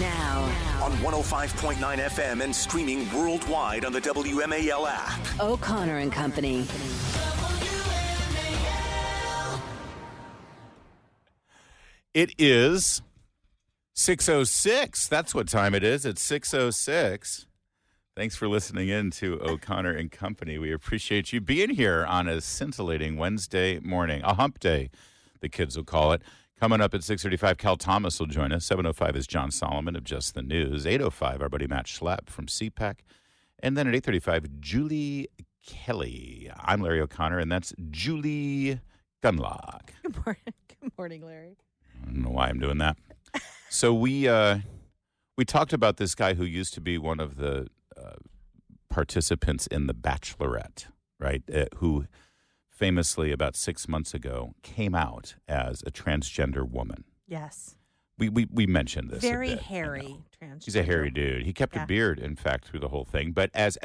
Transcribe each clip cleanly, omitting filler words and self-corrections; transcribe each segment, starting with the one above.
Now. On 105.9 FM and streaming worldwide on the WMAL app. O'Connor and Company. It is 6:06. That's what time it is. It's 6:06. Thanks for listening in to O'Connor and Company. We appreciate you being here on a scintillating Wednesday morning, a hump day, the kids will call it. Coming up at 6:35, Cal Thomas will join us. 7:05 is John Solomon of Just the News. 8:05, our buddy Matt Schlepp from CPAC. And then at 8:35, Julie Kelly. I'm Larry O'Connor, and that's Julie Gunlock. Good morning. Good morning, Larry. I don't know why I'm doing that. So we talked about this guy who used to be one of the participants in The Bachelorette, right? Who famously about 6 months ago came out as a transgender woman. Yes. We mentioned this. Very a bit, hairy transgender. He's a hairy dude. He kept a beard, in fact, through the whole thing. But as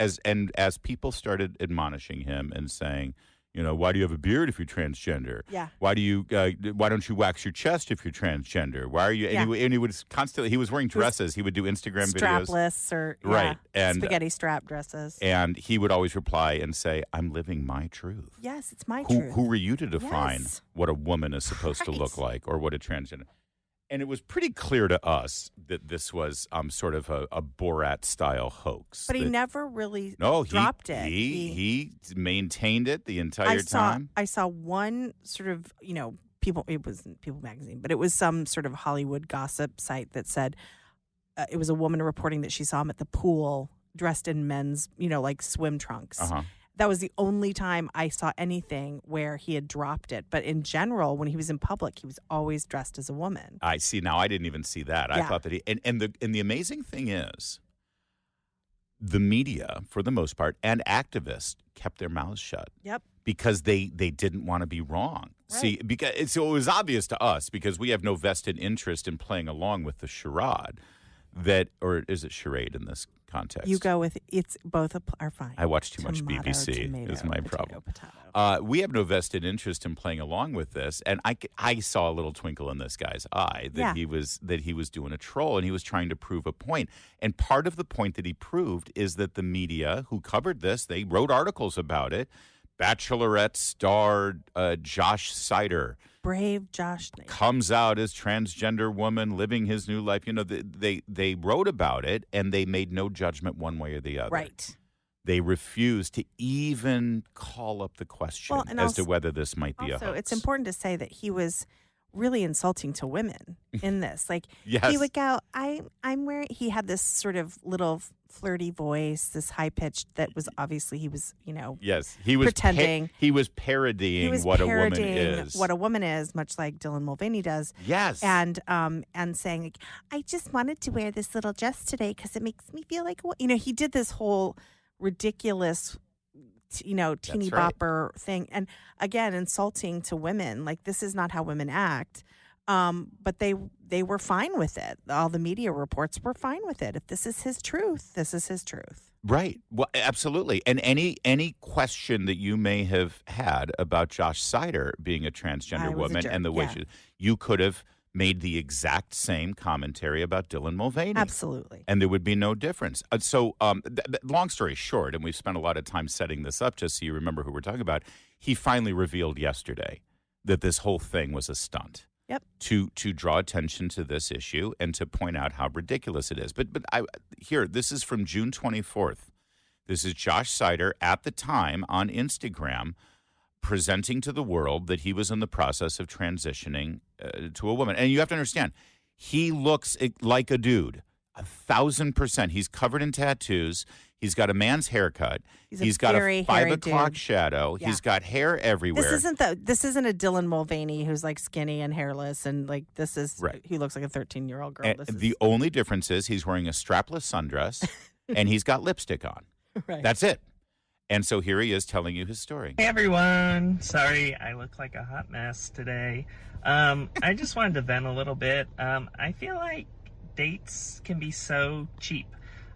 people started admonishing him and saying, you know, why do you have a beard if you're transgender? Yeah. Why don't you wax your chest if you're transgender? Why are you? And he would constantly. He was wearing dresses. He would do Instagram videos. Strapless or right and spaghetti strap dresses. And he would always reply and say, "I'm living my truth." Yes, it's my truth. Who were you to define what a woman is supposed to look like or what a transgender? And it was pretty clear to us that this was sort of a Borat-style hoax. But he never really dropped it. He maintained it the entire time. I saw one sort of, People, it wasn't People magazine, but it was some sort of Hollywood gossip site that said it was a woman reporting that she saw him at the pool dressed in men's, like swim trunks. Uh-huh. That was the only time I saw anything where he had dropped it. But in general, when he was in public, he was always dressed as a woman. I see. Now, I didn't even see that. Yeah. I thought that the amazing thing is the media, for the most part, and activists kept their mouths shut. Yep. Because they didn't want to be wrong. Right. See, so it was obvious to us because we have no vested interest in playing along with the charade or is it charade in this context? You go with it's both are fine. I watch too much BBC. Tomato, is my potato, problem. We have no vested interest in playing along with this, and I saw a little twinkle in this guy's eye that he was doing a troll and he was trying to prove a point. And part of the point that he proved is that the media who covered this, they wrote articles about it. Bachelorette star Josh Sider. Brave Josh. Comes out as transgender woman living his new life. They wrote about it, and they made no judgment one way or the other. Right. They refused to even call up the question as to whether this might be a hoax. So it's important to say that he was really insulting to women in this. Like, yes. He would go, I'm wearing, he had this sort of little flirty voice, this high pitched that was obviously he was, yes, he was pretending. He was parodying what a woman is. What a woman is, much like Dylan Mulvaney does. Yes. And saying, like, I just wanted to wear this little dress today because it makes me feel like, he did this whole ridiculous teeny bopper thing, and again insulting to women. Like, this is not how women act. But they were fine with it. All the media reports were fine with it. If this is his truth, this is his truth. Right. Well, absolutely. And any question that you may have had about Josh Sider being a transgender woman and the way you could have made the exact same commentary about Dylan Mulvaney. Absolutely. And there would be no difference. So long story short, and we've spent a lot of time setting this up just so you remember who we're talking about, he finally revealed yesterday that this whole thing was a stunt. Yep. To draw attention to this issue and to point out how ridiculous it is. But this is from June 24th. This is Josh Sider at the time on Instagram presenting to the world that he was in the process of transitioning to a woman. And you have to understand, he looks like a dude, 1,000%. He's covered in tattoos. He's got a man's haircut. He's got a 5 o'clock shadow. Yeah. He's got hair everywhere. This isn't a Dylan Mulvaney who's like skinny and hairless and like this is he looks like a 13-year-old girl. And the only difference is he's wearing a strapless sundress and he's got lipstick on. Right. That's it. And so here he is telling you his story. Hey everyone. Sorry, I look like a hot mess today. I just wanted to vent a little bit. I feel like dates can be so cheap.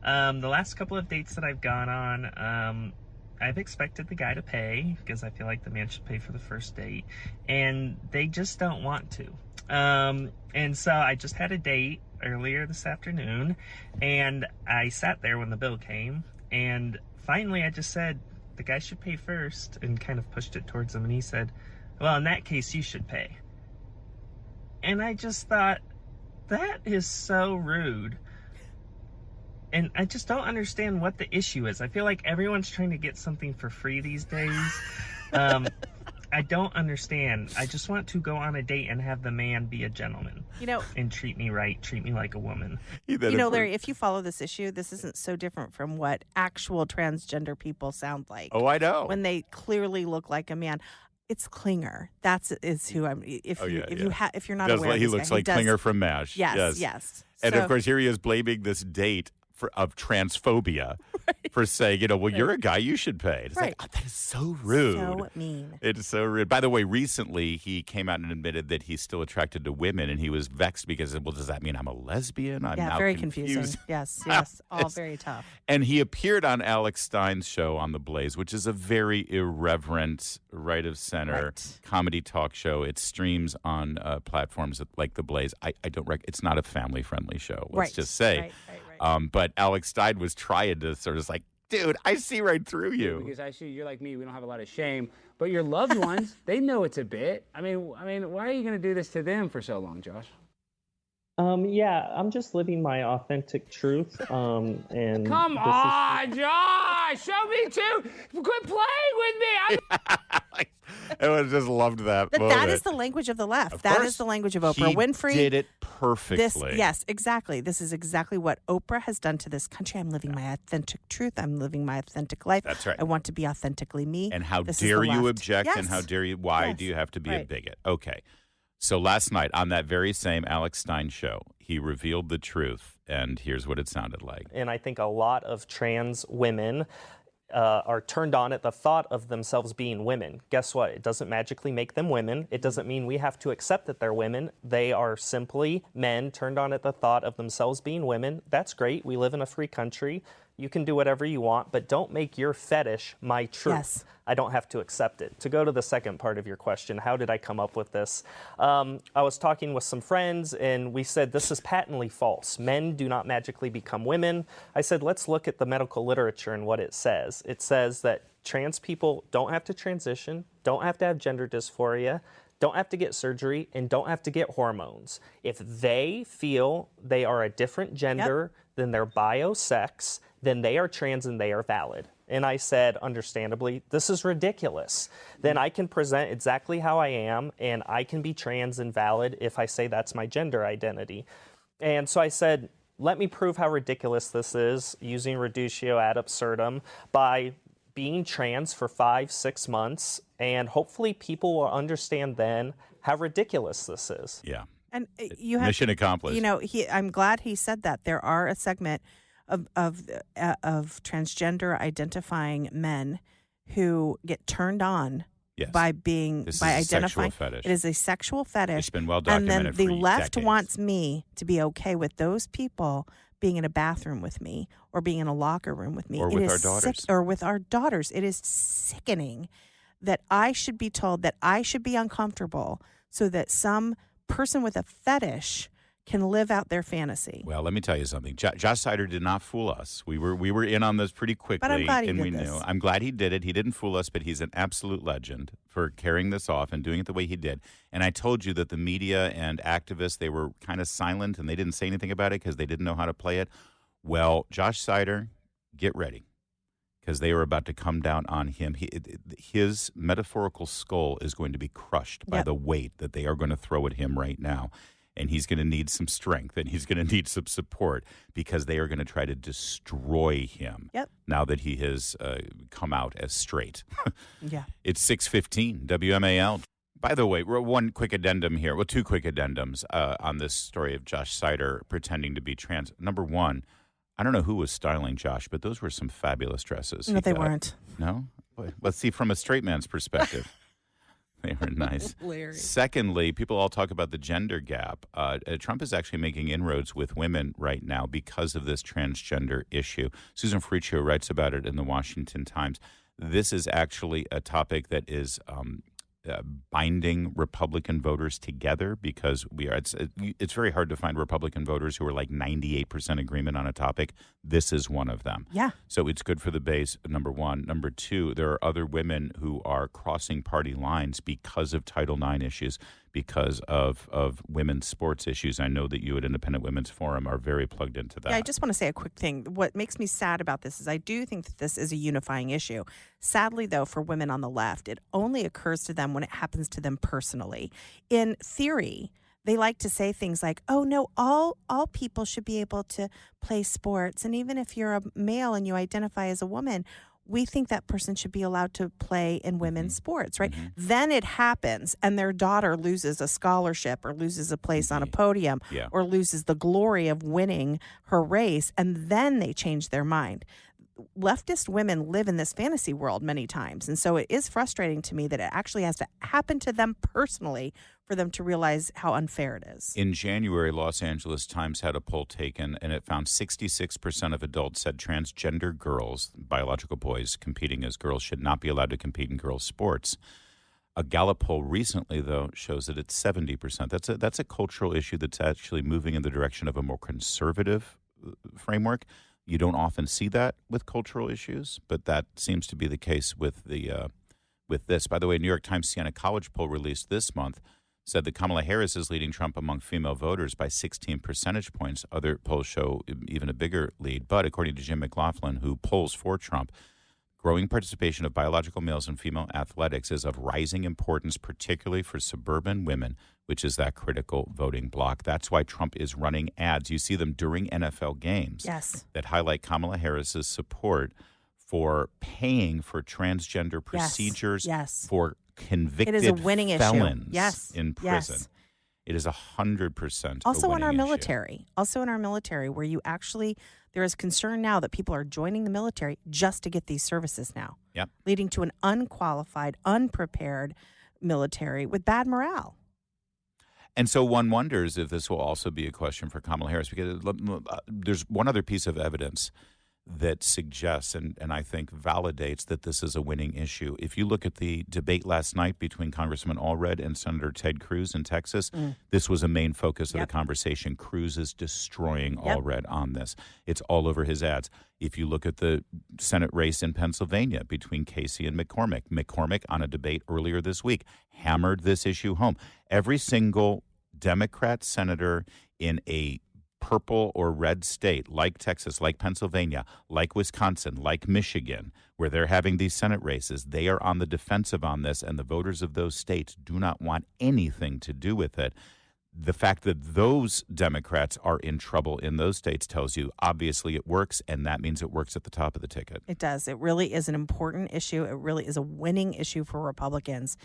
The last couple of dates that I've gone on, I've expected the guy to pay because I feel like the man should pay for the first date, and they just don't want to. And so I just had a date earlier this afternoon, and I sat there when the bill came, and finally I just said, the guy should pay first, and kind of pushed it towards him, and he said, well, in that case, you should pay. And I just thought, that is so rude. And I just don't understand what the issue is. I feel like everyone's trying to get something for free these days. I don't understand. I just want to go on a date and have the man be a gentleman. And treat me right, treat me like a woman. Larry, if you follow this issue, this isn't so different from what actual transgender people sound like. Oh, I know. When they clearly look like a man. It's Klinger. Is who I'm. If you're not aware, he looks like Klinger from MASH. Yes. And of course, here he is blaming this date of transphobia for saying, you're a guy, you should pay. It's like, that is so rude. So mean. It's so rude. By the way, recently he came out and admitted that he's still attracted to women, and he was vexed because, well, does that mean I'm a lesbian? I'm now very confused. Confusing. Yes. All very tough. And he appeared on Alex Stein's show on The Blaze, which is a very irreverent, right-of-center comedy talk show. It streams on platforms like The Blaze. I don't it's not a family-friendly show, let's just say. Right. But Alex Stein was trying to sort of like, dude, I see right through you. Because I see you're like me. We don't have a lot of shame. But your loved ones, they know it's a bit. I mean, why are you going to do this to them for so long, Josh? Yeah, I'm just living my authentic truth. And come on, Josh, show me too. Quit playing with me. I just loved that. But that is the language of the left. That is the language of Oprah Winfrey. Did it perfectly. Yes, exactly. This is exactly what Oprah has done to this country. I'm living my authentic truth. I'm living my authentic life. That's right. I want to be authentically me. And how dare you object? And how dare you? Why do you have to be a bigot? Okay. So last night on that very same Alex Stein show, he revealed the truth, and here's what it sounded like. And I think a lot of trans women are turned on at the thought of themselves being women. Guess what? It doesn't magically make them women. It doesn't mean we have to accept that they're women. They are simply men turned on at the thought of themselves being women. That's great. We live in a free country. You can do whatever you want, but don't make your fetish my truth. Yes. I don't have to accept it. To go to the second part of your question, how did I come up with this? I was talking with some friends, and we said this is patently false. Men do not magically become women. I said, let's look at the medical literature and what it says. It says that trans people don't have to transition, don't have to have gender dysphoria, don't have to get surgery, and don't have to get hormones. If they feel they are a different gender than their bio-sex, then they are trans and they are valid. And I said, understandably, this is ridiculous. Then I can present exactly how I am, and I can be trans and valid if I say that's my gender identity. And so I said, let me prove how ridiculous this is using reductio ad absurdum by being trans for 5-6 months, and hopefully people will understand then how ridiculous this is. Yeah. And you have mission accomplished. I'm glad he said that. There are a segment of transgender identifying men who get turned on by identifying. Fetish. It is a sexual fetish. It's been well documented. And then the left decades. wants me to be okay with those people being in a bathroom with me or being in a locker room with me. Or with our daughters. Or with our daughters. It is sickening that I should be told that I should be uncomfortable so that some person with a fetish can live out their fantasy. Well, let me tell you something. Josh Sider did not fool us. We were in on this pretty quickly, but I'm glad he and did we this. knew. I'm glad he did it. He didn't fool us, but he's an absolute legend for carrying this off and doing it the way he did. And I told you that the media and activists, they were kind of silent and they didn't say anything about it because they didn't know how to play it. Well, Josh Sider, get ready, because they are about to come down on him. His metaphorical skull is going to be crushed by the weight that they are going to throw at him right now. And he's going to need some strength, and he's going to need some support because they are going to try to destroy him now that he has come out as straight. It's 6:15, WMAL. By the way, one quick addendum here. Well, two quick addendums on this story of Josh Sider pretending to be trans. Number one, I don't know who was styling Josh, but those were some fabulous dresses. No, they weren't. No? Let's see from a straight man's perspective. They were nice. Secondly, people all talk about the gender gap. Trump is actually making inroads with women right now because of this transgender issue. Susan Ferruccio writes about it in the Washington Times. This is actually a topic that is binding Republican voters together, because it's very hard to find Republican voters who are like 98% agreement on a topic. This is one of them. Yeah. So it's good for the base, number one. Number two, there are other women who are crossing party lines because of Title IX issues, because of women's sports issues. I know that you at Independent Women's Forum are very plugged into that. Yeah, I just want to say a quick thing. What makes me sad about this is I do think that this is a unifying issue. Sadly, though, for women on the left, it only occurs to them when it happens to them personally. In theory, they like to say things like, oh, no, all people should be able to play sports. And even if you're a male and you identify as a woman, we think that person should be allowed to play in women's sports, right? Mm-hmm. Then it happens and their daughter loses a scholarship or loses a place on a podium or loses the glory of winning her race, and then they change their mind. Leftist women live in this fantasy world many times, and so it is frustrating to me that it actually has to happen to them personally for them to realize how unfair it is. In January, Los Angeles Times had a poll taken, and it found 66% of adults said transgender girls, biological boys competing as girls, should not be allowed to compete in girls' sports. A Gallup poll recently, though, shows that it's 70%. That's a cultural issue that's actually moving in the direction of a more conservative framework. You don't often see that with cultural issues, but that seems to be the case with this. By the way, New York Times Siena College poll released this month said that Kamala Harris is leading Trump among female voters by 16 percentage points. Other polls show even a bigger lead. But according to Jim McLaughlin, who polls for Trump, growing participation of biological males in female athletics is of rising importance, particularly for suburban women, which is that critical voting bloc. That's why Trump is running ads. You see them during NFL games that highlight Kamala Harris's support for paying for transgender procedures for convicted it is a winning felons issue. in prison. It is 100% also a in our winning military. issue. Also in our military, where you actually, there is concern now that people are joining the military just to get these services now. Yep. Leading to an unqualified, unprepared military with bad morale. And so one wonders if this will also be a question for Kamala Harris, because there's one other piece of evidence that suggests and I think validates that this is a winning issue. If you look at the debate last night between Congressman Allred and Senator Ted Cruz in Texas, this was a main focus of the conversation. Cruz is destroying Allred on this. It's all over his ads. If you look at the Senate race in Pennsylvania between Casey and McCormick on a debate earlier this week hammered this issue home. Every single Democrat senator in a purple or red state like Texas, like Pennsylvania, like Wisconsin, like Michigan, where they're having these Senate races, they are on the defensive on this, and the voters of those states do not want anything to do with it. The fact that those Democrats are in trouble in those states tells you, obviously, it works, and that means it works at the top of the ticket. It does. It really is an important issue. It really is a winning issue for Republicans.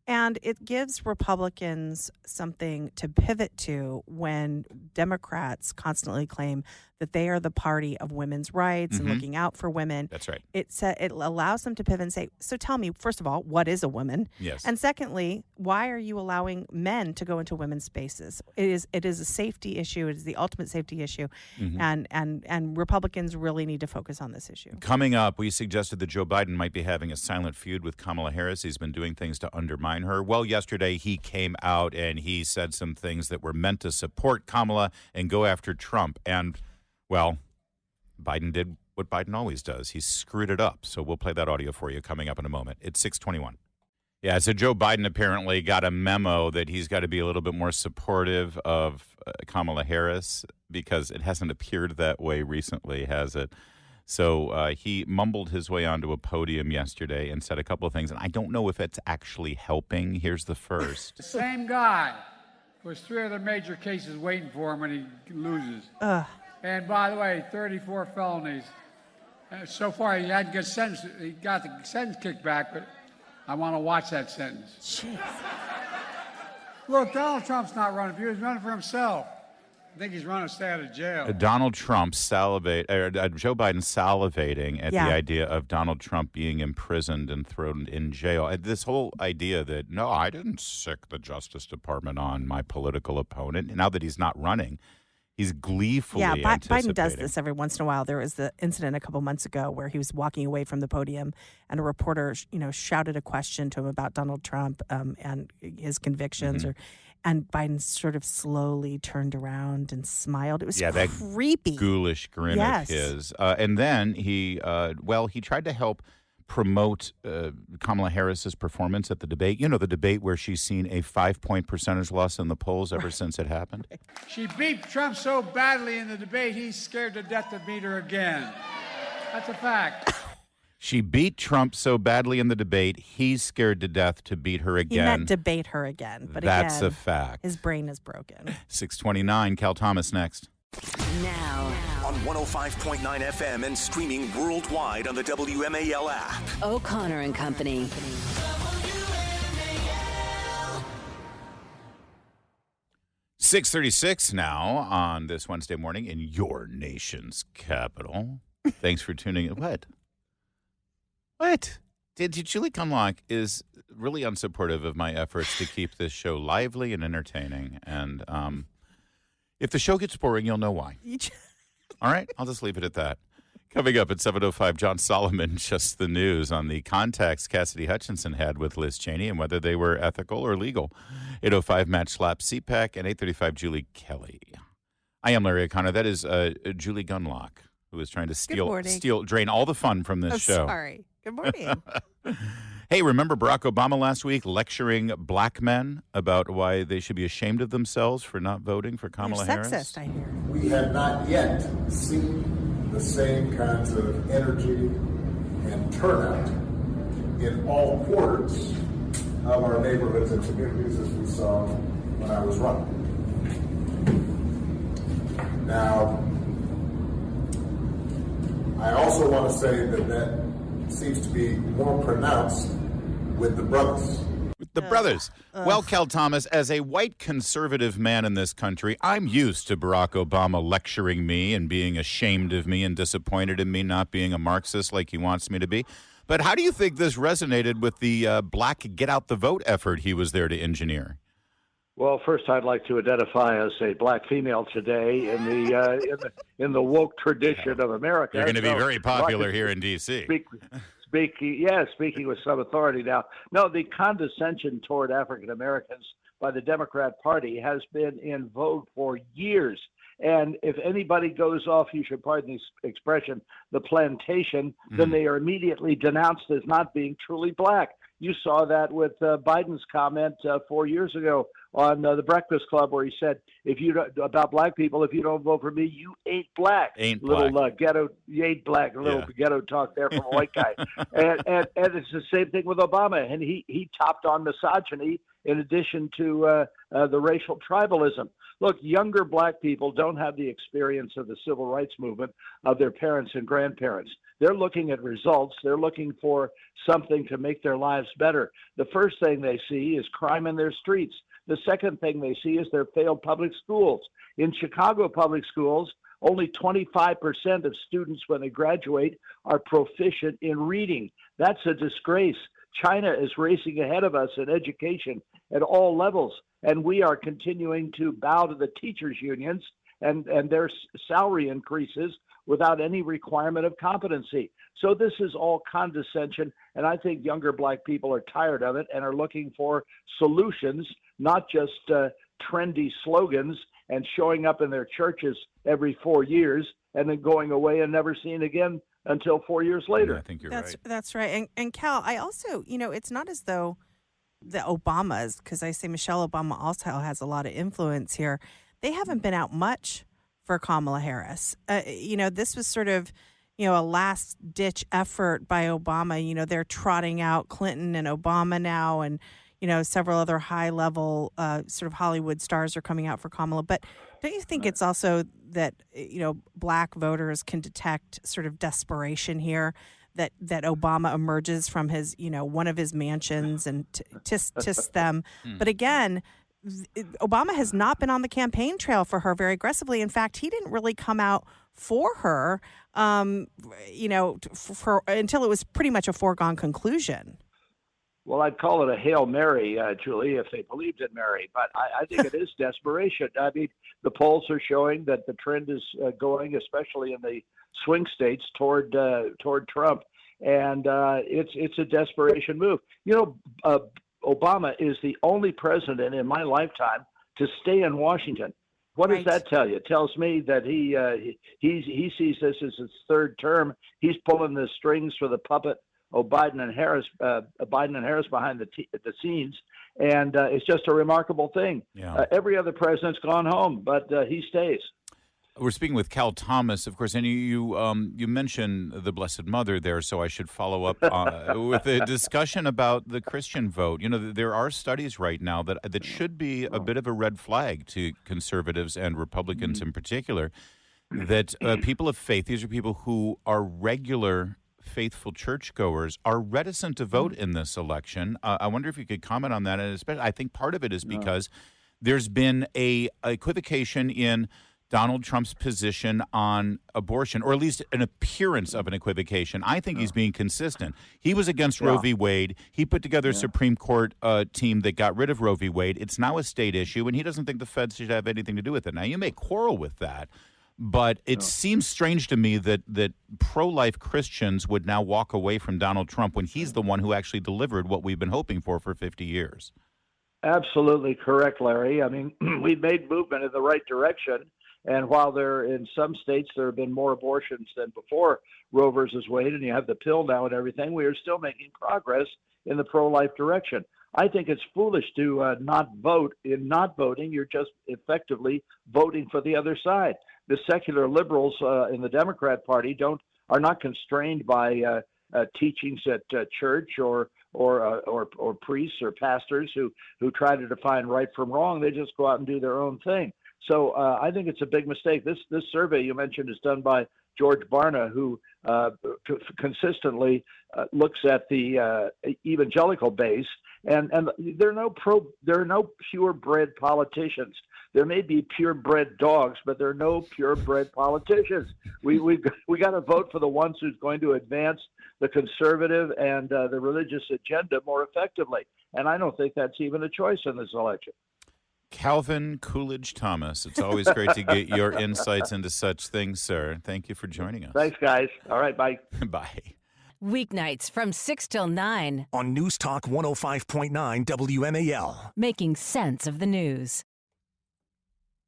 And it gives Republicans something to pivot to when Democrats constantly claim that they are the party of women's rights and looking out for women. That's right. It allows them to pivot and say, so tell me, first of all, what is a woman? Yes. And secondly, why are you allowing men to go into women's spaces? It is a safety issue. It is the ultimate safety issue. And Republicans really need to focus on this issue. Coming up, we suggested that Joe Biden might be having a silent feud with Kamala Harris. He's been doing things to undermine her. Well, yesterday he came out and he said some things that were meant to support Kamala and go after Trump. And, well, Biden did what Biden always does. He screwed it up. So we'll play that audio for you coming up in a moment. It's 6:21. Yeah, so Joe Biden apparently got a memo that he's got to be a little bit more supportive of Kamala Harris, because it hasn't appeared that way recently, has it? So he mumbled his way onto a podium yesterday and said a couple of things, and I don't know if it's actually helping. Here's the first. The same guy with 3 other major cases waiting for him when he loses. And by the way, 34 felonies. So far, he hadn't got sentenced. He got the sentence kicked back, but I want to watch that sentence. Jeez. Look, Donald Trump's not running for you. He's running for himself. I think he's running to stay out of jail. Donald Trump Joe Biden salivating at the idea of Donald Trump being imprisoned and thrown in jail. This whole idea that, no, I didn't sick the Justice Department on my political opponent. Now that he's not running, He's gleefully Yeah, anticipating. Biden does this every once in a while. There was the incident a couple months ago where he was walking away from the podium, and a reporter, shouted a question to him about Donald Trump and his convictions, and Biden sort of slowly turned around and smiled. It was creepy, that ghoulish grin of his. And then he tried to help promote Kamala Harris's performance at the debate. The debate where she's seen a 5-point percentage loss in the polls ever since it happened. She beat Trump so badly in the debate, he's scared to death to beat her again. That's a fact. She beat Trump so badly in the debate, he's scared to death to beat her again. He meant debate her again. But that's again, a fact. His brain is broken. 6:29, Cal Thomas next. Now on 105.9 FM and streaming worldwide on the WMAL app. O'Connor and Company. 6:36 now on this Wednesday morning in your nation's capital. Thanks for tuning in. What? Julie Gunlock is really unsupportive of my efforts to keep this show lively and entertaining. And if the show gets boring, you'll know why. All right, I'll just leave it at that. Coming up at 7:05, John Solomon, just the news on the contacts Cassidy Hutchinson had with Liz Cheney and whether they were ethical or legal. 8:05, Matt Schlapp, CPAC, and 8:35, Julie Kelly. I am Larry O'Connor. That is Julie Gunlock, who is trying to drain all the fun from this show. Sorry. Good morning. Hey, remember Barack Obama last week lecturing black men about why they should be ashamed of themselves for not voting for Kamala Harris? Sexist, I hear. We have not yet seen the same kinds of energy and turnout in all quarters of our neighborhoods and communities as we saw when I was running. Now, I also want to say that seems to be more pronounced with the brothers. With the brothers. Well, Cal Thomas, as a white conservative man in this country, I'm used to Barack Obama lecturing me and being ashamed of me and disappointed in me not being a Marxist like he wants me to be. But how do you think this resonated with the black get out the vote effort he was there to engineer? Well, first, I'd like to identify as a black female today in the woke tradition of America. You're going to be very popular here in D.C. Speaking with some authority now. No, the condescension toward African Americans by the Democrat Party has been in vogue for years. And if anybody goes off, you should pardon the expression, the plantation, then they are immediately denounced as not being truly black. You saw that with Biden's comment 4 years ago on the Breakfast Club, where he said, about black people, if you don't vote for me, you ain't black. Ghetto, you ain't black. Ghetto talk there from a white guy. and it's the same thing with Obama. And he topped on misogyny in addition to the racial tribalism. Look, younger black people don't have the experience of the civil rights movement of their parents and grandparents. They're looking at results. They're looking for something to make their lives better. The first thing they see is crime in their streets. The second thing they see is their failed public schools. In Chicago public schools, only 25% of students when they graduate are proficient in reading. That's a disgrace. China is racing ahead of us in education at all levels, and we are continuing to bow to the teachers' unions and their salary increases without any requirement of competency. So this is all condescension, and I think younger black people are tired of it and are looking for solutions, not just trendy slogans and showing up in their churches every 4 years and then going away and never seen again until 4 years later. Yeah, I think you're right. That's right. And Cal, I also, it's not as though the Obamas, because I say Michelle Obama also has a lot of influence here, they haven't been out much for Kamala Harris. This was sort of, a last-ditch effort by Obama. They're trotting out Clinton and Obama now, and, several other high-level sort of Hollywood stars are coming out for Kamala. But don't you think it's also that, black voters can detect sort of desperation here, that Obama emerges from his, one of his mansions and tisk them. But again, Obama has not been on the campaign trail for her very aggressively. In fact, he didn't really come out for her, until it was pretty much a foregone conclusion. Well, I'd call it a Hail Mary, Julie, if they believed in Mary. But I think it is desperation. I mean, the polls are showing that the trend is going, especially in the swing states, toward Trump, and it's a desperation move. Obama is the only president in my lifetime to stay in Washington. What does that tell you? It tells me that he sees this as his third term. He's pulling the strings for the puppet Biden and Harris behind the scenes, and it's just a remarkable thing. Yeah. Every other president's gone home, but he stays. We're speaking with Cal Thomas, of course, and you mentioned the Blessed Mother there, so I should follow up with a discussion about the Christian vote. There are studies right now that should be a bit of a red flag to conservatives and Republicans in particular, that people of faith, these are people who are regular faithful churchgoers, are reticent to vote in this election. I wonder if you could comment on that, and especially, I think part of it is because there's been a equivocation in Donald Trump's position on abortion, or at least an appearance of an equivocation. I think he's being consistent. He was against Roe v. Wade. He put together a Supreme Court team that got rid of Roe v. Wade. It's now a state issue, and he doesn't think the feds should have anything to do with it. Now, you may quarrel with that, but it seems strange to me that pro-life Christians would now walk away from Donald Trump when he's the one who actually delivered what we've been hoping for 50 years. Absolutely correct, Larry. I mean, we've made movement in the right direction. And while in some states there have been more abortions than before Roe versus Wade, and you have the pill now and everything, we are still making progress in the pro-life direction. I think it's foolish to not vote. In not voting, you're just effectively voting for the other side. The secular liberals in the Democrat Party are not constrained by teachings at church or priests or pastors who try to define right from wrong. They just go out and do their own thing. So I think it's a big mistake. This survey you mentioned is done by George Barna, who consistently looks at the evangelical base, and there are no purebred politicians. There may be purebred dogs, but there are no purebred politicians. We got to vote for the ones who's going to advance the conservative and the religious agenda more effectively. And I don't think that's even a choice in this election. Calvin Coolidge Thomas, it's always great to get your insights into such things, sir. Thank you for joining us. Thanks, guys. All right, bye. Bye. Weeknights from 6 till 9. On News Talk 105.9 WMAL. Making sense of the news.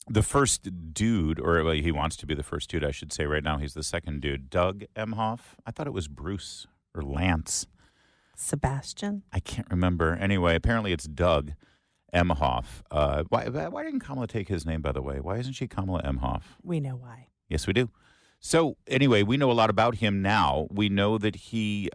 The first dude, or he wants to be the first dude, I should say right now. He's the second dude. Doug Emhoff. I thought it was Bruce or Lance. Sebastian? I can't remember. Anyway, apparently it's Doug Emhoff. Why didn't Kamala take his name, by the way? Why isn't she Kamala Emhoff? We know why. Yes, we do. So anyway, we know a lot about him now. We know that he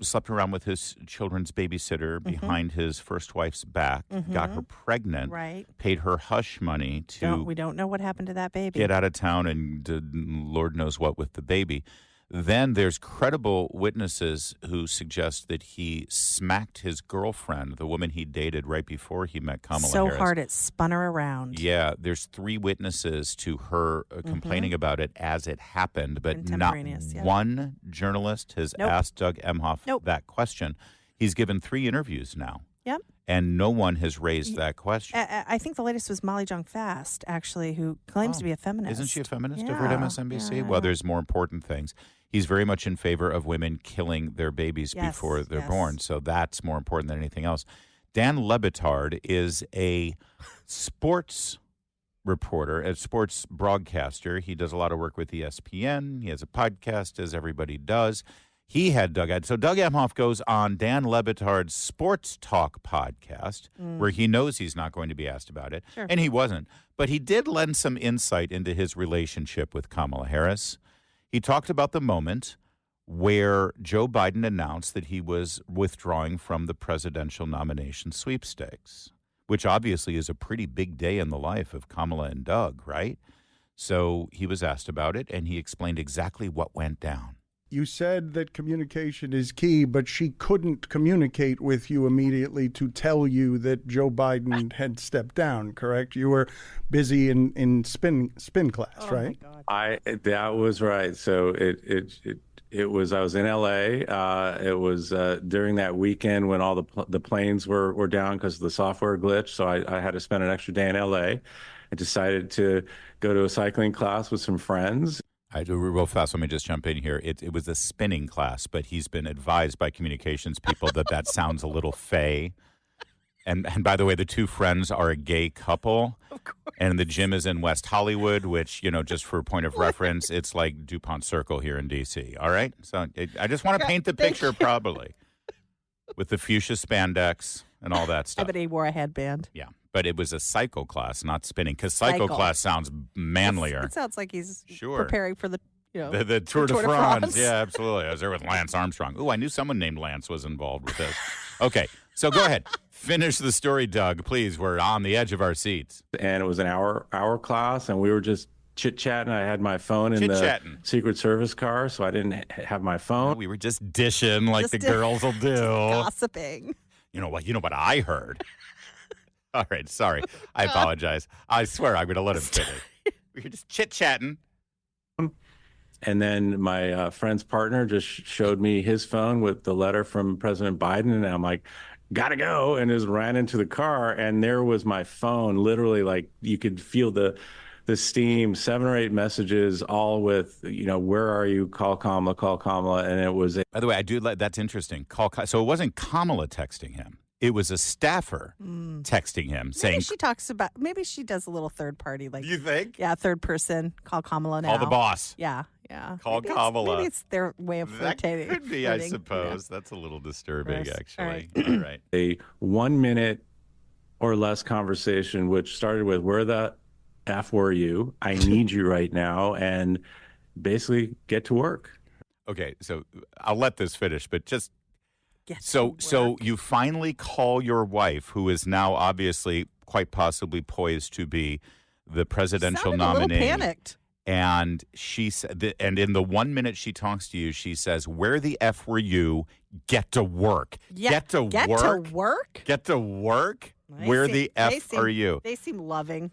slept around with his children's babysitter behind his first wife's back, got her pregnant, paid her hush money to... We don't know what happened to that baby. Get out of town and did Lord knows what with the baby. Then there's credible witnesses who suggest that he smacked his girlfriend, the woman he dated right before he met Kamala Harris. So hard it spun her around. Yeah, there's 3 witnesses to her complaining about it as it happened, but not one journalist has asked Doug Emhoff that question. He's given 3 interviews now. Yep. And no one has raised that question. I think the latest was Molly Jong Fast, actually, who claims to be a feminist. Isn't she a feminist over at MSNBC? Well, there's more important things. He's very much in favor of women killing their babies before they're born. So that's more important than anything else. Dan Lebitard is a sports reporter, a sports broadcaster. He does a lot of work with ESPN. He has a podcast, as everybody does. He had Doug. So Doug Emhoff goes on Dan Lebitard's Sports Talk podcast, where he knows he's not going to be asked about it. Sure. And he wasn't. But he did lend some insight into his relationship with Kamala Harris. He talked about the moment where Joe Biden announced that he was withdrawing from the presidential nomination sweepstakes, which obviously is a pretty big day in the life of Kamala and Doug, right? So he was asked about it, and he explained exactly what went down. You said that communication is key, but she couldn't communicate with you immediately to tell you that Joe Biden had stepped down, correct? You were busy in spin class, right? My God. That was right. So it was, I was in LA. It was during that weekend when all the planes were down because of the software glitch. So I had to spend an extra day in LA. I decided to go to a cycling class with some friends. I do real fast. Let me just jump in here. It was a spinning class, but he's been advised by communications people that sounds a little fey. And by the way, the two friends are a gay couple. Of course. And the gym is in West Hollywood, which, just for a point of reference, it's like DuPont Circle here in D.C. All right? So I just want to paint the picture properly with the fuchsia spandex and all that stuff. I bet he wore a headband. Yeah. But it was a cycle class, not spinning, because cycle class sounds manlier. It sounds like he's preparing for the the Tour de France. Yeah, absolutely. I was there with Lance Armstrong. Ooh, I knew someone named Lance was involved with this. Okay, so go ahead. Finish the story, Doug. Please, we're on the edge of our seats. And it was an hour class, and we were just chit-chatting. I had my phone in the Secret Service car, so I didn't have my phone. We were just dishing like the girls will do. Gossiping. You know what I heard? All right, sorry. I apologize. I swear I'm going to let him finish. We were just chit-chatting. And then my friend's partner just showed me his phone with the letter from President Biden, and I'm like, gotta go, and just ran into the car, and there was my phone, literally, like, you could feel the steam, 7 or 8 messages, all with, where are you? Call Kamala, and it was. By the way, I do like that's interesting. So it wasn't Kamala texting him. It was a staffer texting him saying. Maybe she does a little third party. Like, you think? Yeah, third person. Call Kamala now. Call the boss. Yeah. Call Kamala. Maybe it's their way of flirtating. That could be, I suppose. That's a little disturbing, actually. All right. A 1 minute or less conversation, which started with, where the F were you? I need you right now. And basically get to work. Okay, so I'll let this finish, but just. So you finally call your wife, who is now obviously quite possibly poised to be the presidential nominee. A little panicked. And she said, and in the 1 minute she talks to you, she says, "Where the F were you? Get to work. Yeah, get to work. Get to work. Where the F are you?" They seem loving.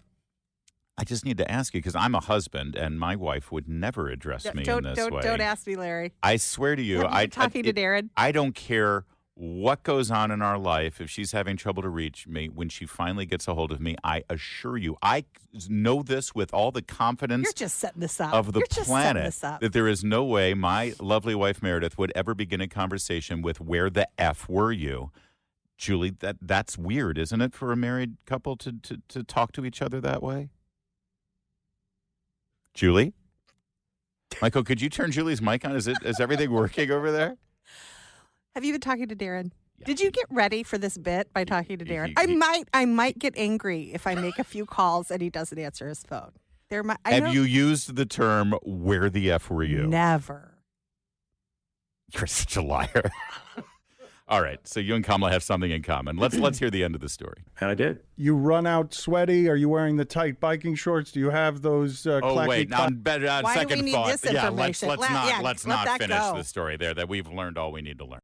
I just need to ask you, because I'm a husband, and my wife would never address me in this way. Don't ask me, Larry. I swear to you, I'm talking to Darren. I don't care what goes on in our life. If she's having trouble to reach me, when she finally gets a hold of me, I assure you, I know this with all the confidence. You're just setting this up. Of the You're planet, just setting this up. that there is no way my lovely wife Meredith would ever begin a conversation with, "Where the F were you?" Julie, that's weird, isn't it, for a married couple to talk to each other that way? Julie? Michael, could you turn Julie's mic on? Is everything working over there? Have you been talking to Darren? Yeah. Did you get ready for this bit by talking to Darren? I might get angry if I make a few calls and he doesn't answer his phone. Have you used the term, "Where the F were you"? Never. You're such a liar. All right, so you and Kamala have something in common. Let's hear the end of the story. And I did. You run out sweaty? Are you wearing the tight biking shorts? Do you have those? Oh wait, now better Why second do we need thought. this information? Let's not finish go. the story there. That we've learned all we need to learn.